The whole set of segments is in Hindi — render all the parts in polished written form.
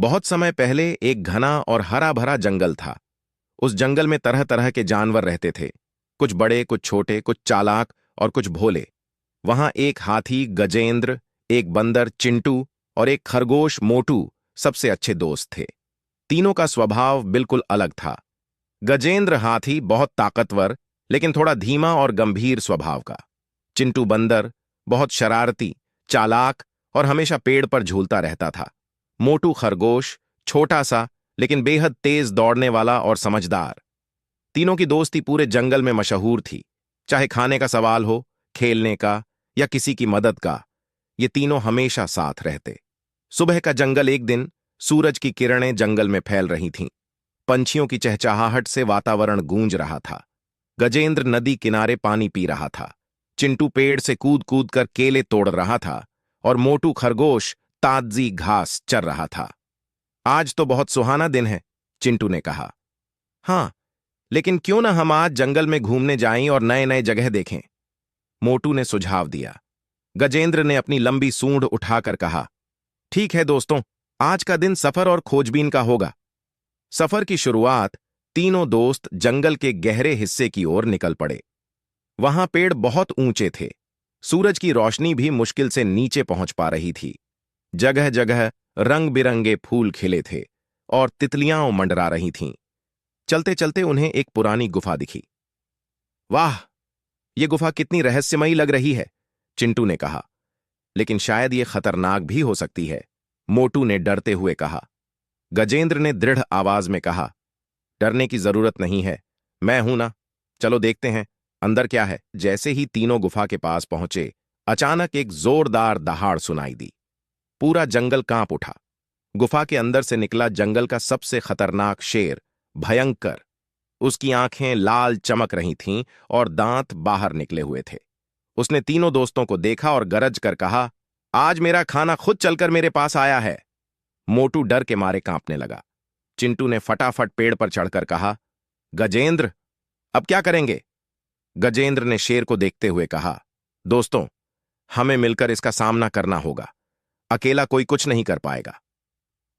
बहुत समय पहले एक घना और हरा भरा जंगल था। उस जंगल में तरह तरह के जानवर रहते थे। कुछ बड़े, कुछ छोटे, कुछ चालाक और कुछ भोले। वहां एक हाथी गजेंद्र, एक बंदर चिंटू और एक खरगोश मोटू सबसे अच्छे दोस्त थे। तीनों का स्वभाव बिल्कुल अलग था। गजेंद्र हाथी बहुत ताकतवर लेकिन थोड़ा धीमा और गंभीर स्वभाव का। चिंटू बंदर बहुत शरारती, चालाक और हमेशा पेड़ पर झूलता रहता था। मोटू खरगोश छोटा सा लेकिन बेहद तेज दौड़ने वाला और समझदार। तीनों की दोस्ती पूरे जंगल में मशहूर थी। चाहे खाने का सवाल हो, खेलने का या किसी की मदद का, ये तीनों हमेशा साथ रहते। सुबह का जंगल एक दिन सूरज की किरणें जंगल में फैल रही थीं। पंछियों की चहचहाहट से वातावरण गूंज रहा था। गजेंद्र नदी किनारे पानी पी रहा था। चिंटू पेड़ से कूद कूद कर केले तोड़ रहा था और मोटू खरगोश ताजी घास चर रहा था। आज तो बहुत सुहाना दिन है, चिंटू ने कहा। हाँ, लेकिन क्यों ना हम आज जंगल में घूमने जाएं और नए नए जगह देखें, मोटू ने सुझाव दिया। गजेंद्र ने अपनी लंबी सूंड उठाकर कहा, ठीक है दोस्तों, आज का दिन सफर और खोजबीन का होगा। सफर की शुरुआत तीनों दोस्त जंगल के गहरे हिस्से की ओर निकल पड़े। वहां पेड़ बहुत ऊंचे थे। सूरज की रोशनी भी मुश्किल से नीचे पहुंच पा रही थी। जगह जगह रंग बिरंगे फूल खिले थे और तितलियां मंडरा रही थीं। चलते चलते उन्हें एक पुरानी गुफा दिखी। वाह, ये गुफा कितनी रहस्यमयी लग रही है, चिंटू ने कहा। लेकिन शायद ये खतरनाक भी हो सकती है, मोटू ने डरते हुए कहा। गजेंद्र ने दृढ़ आवाज में कहा, डरने की जरूरत नहीं है, मैं हूं ना, चलो देखते हैं अंदर क्या है। जैसे ही तीनों गुफा के पास पहुंचे, अचानक एक जोरदार दहाड़ सुनाई दी। पूरा जंगल कांप उठा। गुफा के अंदर से निकला जंगल का सबसे खतरनाक शेर, भयंकर। उसकी आंखें लाल चमक रही थीं और दांत बाहर निकले हुए थे। उसने तीनों दोस्तों को देखा और गरज कर कहा, आज मेरा खाना खुद चलकर मेरे पास आया है। मोटू डर के मारे कांपने लगा। चिंटू ने फटाफट पेड़ पर चढ़कर कहा, गजेंद्र, अब क्या करेंगे? गजेंद्र ने शेर को देखते हुए कहा, दोस्तों, हमें मिलकर इसका सामना करना होगा। अकेला कोई कुछ नहीं कर पाएगा।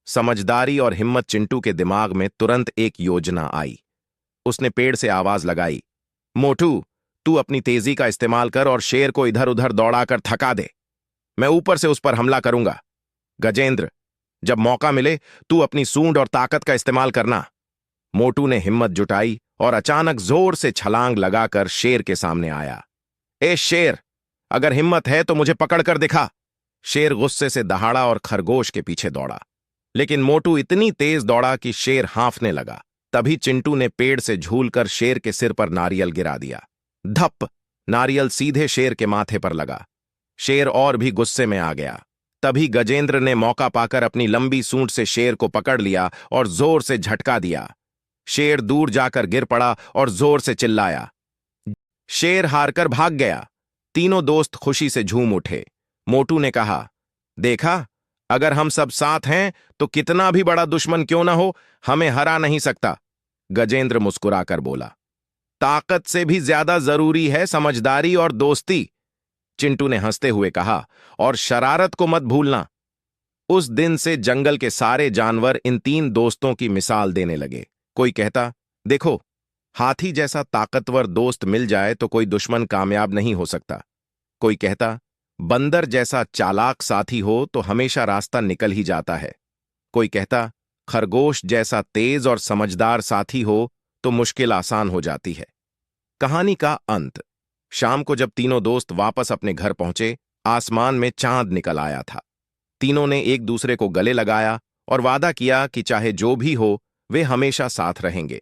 समझदारी और हिम्मत चिंटू के दिमाग में तुरंत एक योजना आई। उसने पेड़ से आवाज लगाई, मोटू, तू अपनी तेजी का इस्तेमाल कर और शेर को इधर उधर दौड़ाकर थका दे। मैं ऊपर से उस पर हमला करूंगा। गजेंद्र, जब मौका मिले तू अपनी सूंड और ताकत का इस्तेमाल करना। मोटू ने हिम्मत जुटाई और अचानक जोर से छलांग लगाकर शेर के सामने आया। ए शेर, अगर हिम्मत है तो मुझे पकड़ कर दिखा। शेर गुस्से से दहाड़ा और खरगोश के पीछे दौड़ा। लेकिन मोटू इतनी तेज दौड़ा कि शेर हांफने लगा। तभी चिंटू ने पेड़ से झूलकर शेर के सिर पर नारियल गिरा दिया। धप! नारियल सीधे शेर के माथे पर लगा। शेर और भी गुस्से में आ गया। तभी गजेंद्र ने मौका पाकर अपनी लंबी सूंड से शेर को पकड़ लिया और जोर से झटका दिया। शेर दूर जाकर गिर पड़ा और जोर से चिल्लाया। शेर हारकर भाग गया। तीनों दोस्त खुशी से झूम उठे। मोटू ने कहा, देखा, अगर हम सब साथ हैं तो कितना भी बड़ा दुश्मन क्यों ना हो, हमें हरा नहीं सकता। गजेंद्र मुस्कुराकर बोला, ताकत से भी ज्यादा जरूरी है समझदारी और दोस्ती। चिंटू ने हंसते हुए कहा, और शरारत को मत भूलना। उस दिन से जंगल के सारे जानवर इन तीन दोस्तों की मिसाल देने लगे। कोई कहता, देखो, हाथी जैसा ताकतवर दोस्त मिल जाए तो कोई दुश्मन कामयाब नहीं हो सकता। कोई कहता, बंदर जैसा चालाक साथी हो तो हमेशा रास्ता निकल ही जाता है। कोई कहता, खरगोश जैसा तेज और समझदार साथी हो तो मुश्किल आसान हो जाती है। कहानी का अंत। शाम को जब तीनों दोस्त वापस अपने घर पहुंचे, आसमान में चांद निकल आया था। तीनों ने एक दूसरे को गले लगाया और वादा किया कि चाहे जो भी हो, वे हमेशा साथ रहेंगे।